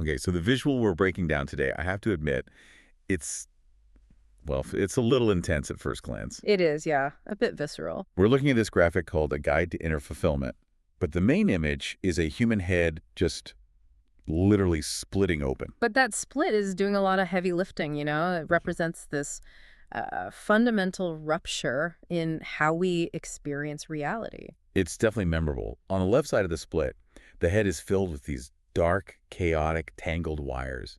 Okay, so the visual we're breaking down today, I have to admit, it's, well, it's a little intense at first glance. It is, yeah, a bit visceral. We're looking at this graphic called A Guide to Inner Fulfillment, but the main image is a human head just literally splitting open. But that split is doing a lot of heavy lifting, you know? It represents this fundamental rupture in how we experience reality. It's definitely memorable. On the left side of the split, the head is filled with these dark, chaotic, tangled wires.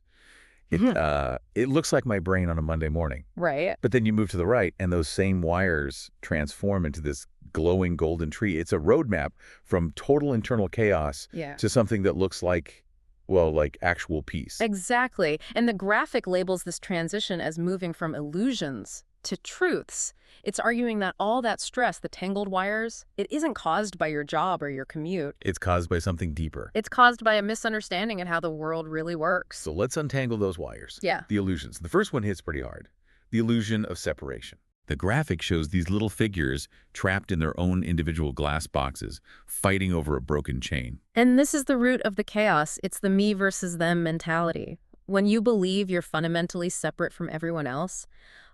It looks like my brain on a Monday morning. Right. But then you move to the right, and those same wires transform into this glowing golden tree. It's a roadmap from total internal chaos Yeah. to something that looks like, well, like actual peace. Exactly. And the graphic labels this transition as moving from illusions to truths. It's arguing that all that stress, the tangled wires, it isn't caused by your job or your commute. It's caused by something deeper. It's caused by a misunderstanding of how the world really works. So let's untangle those wires. Yeah. The illusions. The first one hits pretty hard. The illusion of separation. The graphic shows these little figures trapped in their own individual glass boxes, fighting over a broken chain. And this is the root of the chaos. It's the me versus them mentality. When you believe you're fundamentally separate from everyone else,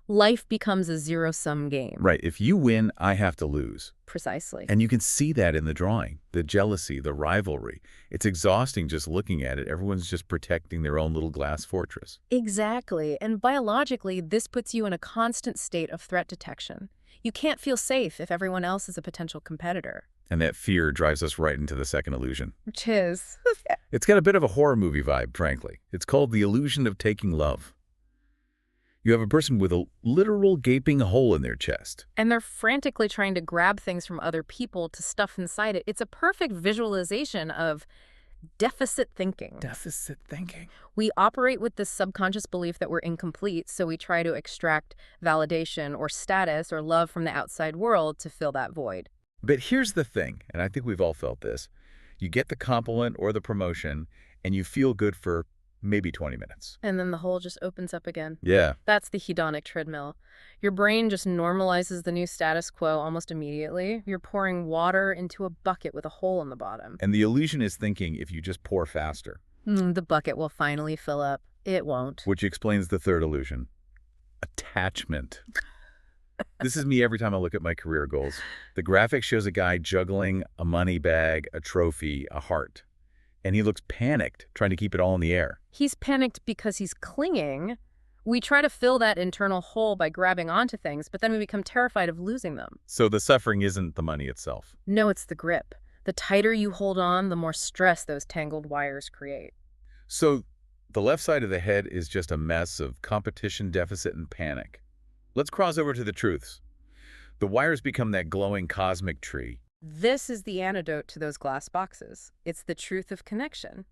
life becomes a zero-sum game. Right. If you win, I have to lose. Precisely. And you can see that in the drawing. The jealousy, the rivalry. It's exhausting just looking at it. Everyone's just protecting their own little glass fortress. Exactly. And biologically, this puts you in a constant state of threat detection. You can't feel safe if everyone else is a potential competitor. And that fear drives us right into the second illusion. Which is... It's got a bit of a horror movie vibe, frankly. It's called The Illusion of Taking Love. You have a person with a literal gaping hole in their chest. And they're frantically trying to grab things from other people to stuff inside it. It's a perfect visualization of deficit thinking. Deficit thinking. We operate with this subconscious belief that we're incomplete, so we try to extract validation or status or love from the outside world to fill that void. But here's the thing, and I think we've all felt this. You get the compliment or the promotion, and you feel good for maybe 20 minutes. And then the hole just opens up again. Yeah. That's the hedonic treadmill. Your brain just normalizes the new status quo almost immediately. You're pouring water into a bucket with a hole in the bottom. And the illusion is thinking if you just pour faster. The bucket will finally fill up. It won't. Which explains the third illusion. Attachment. This is me every time I look at my career goals. The graphic shows a guy juggling a money bag, a trophy, a heart. And he looks panicked, trying to keep it all in the air. He's panicked because he's clinging. We try to fill that internal hole by grabbing onto things, but then we become terrified of losing them. So the suffering isn't the money itself. No, it's the grip. The tighter you hold on, the more stress those tangled wires create. So the left side of the head is just a mess of competition, deficit, and panic. Let's cross over to the truths. The wires become that glowing cosmic tree. This is the antidote to those glass boxes. It's the truth of connection.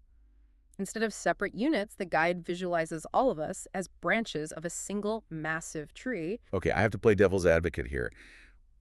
Instead of separate units, the guide visualizes all of us as branches of a single massive tree. Okay, I have to play devil's advocate here.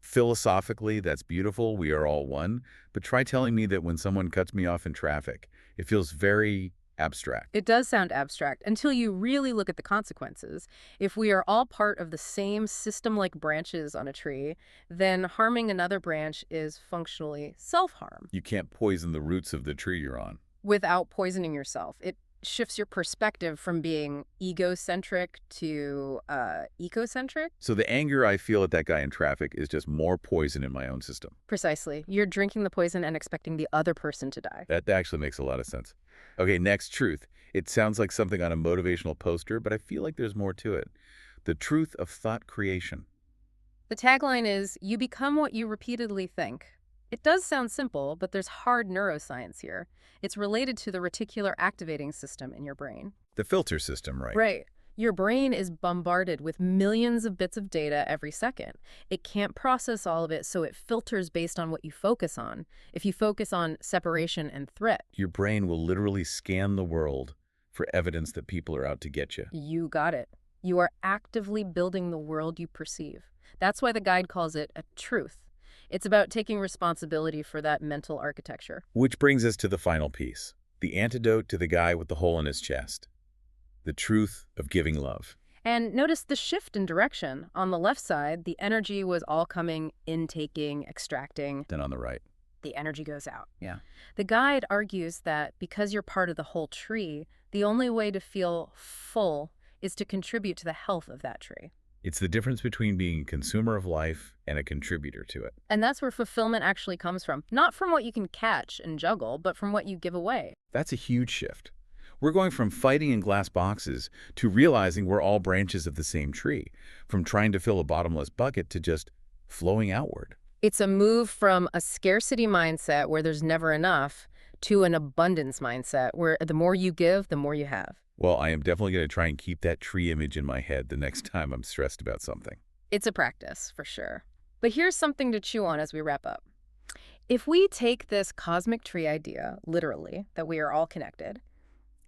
Philosophically, that's beautiful. We are all one. But try telling me that when someone cuts me off in traffic, it feels very abstract. It does sound abstract until you really look at the consequences. If we are all part of the same system-like branches on a tree, then harming another branch is functionally self-harm. You can't poison the roots of the tree you're on. Without poisoning yourself. It shifts your perspective from being egocentric to ecocentric. So the anger I feel at that guy in traffic is just more poison in my own system. Precisely. You're drinking the poison and expecting the other person to die. That actually makes a lot of sense. Okay, next truth. It sounds like something on a motivational poster, but I feel like there's more to it. The truth of thought creation. The tagline is, you become what you repeatedly think. It does sound simple, but there's hard neuroscience here. It's related to the reticular activating system in your brain. The filter system, right? Right. Your brain is bombarded with millions of bits of data every second. It can't process all of it, so it filters based on what you focus on. If you focus on separation and threat, Your brain will literally scan the world for evidence that people are out to get you. you got it. You are actively building the world you perceive. That's why the guide calls it a truth. It's about taking responsibility for that mental architecture. Which brings us to the final piece, the antidote to the guy with the hole in his chest. The truth of giving love. And notice the shift in direction. On the left side, the energy was all coming, intaking, extracting. Then on the right. The energy goes out. Yeah. The guide argues that because you're part of the whole tree, The only way to feel full is to contribute to the health of that tree. It's the difference between being a consumer of life and a contributor to it. And that's where fulfillment actually comes from. Not from what you can catch and juggle, but from what you give away. That's a huge shift. We're going from fighting in glass boxes to realizing we're all branches of the same tree, from trying to fill a bottomless bucket to just flowing outward. It's a move from a scarcity mindset where there's never enough to an abundance mindset where the more you give, the more you have. Well, I am definitely going to try and keep that tree image in my head the next time I'm stressed about something. It's a practice, for sure. But here's something to chew on as we wrap up. If we take this cosmic tree idea literally, that we are all connected,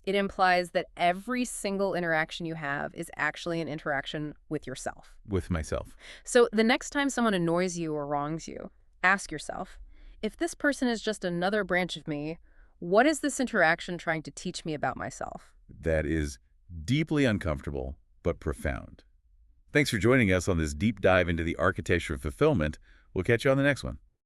it implies that every single interaction you have is actually an interaction with yourself. With myself. So the next time someone annoys you or wrongs you, ask yourself, if this person is just another branch of me, what is this interaction trying to teach me about myself? That is deeply uncomfortable, but profound. Thanks for joining us on this deep dive into the architecture of fulfillment. We'll catch you on the next one.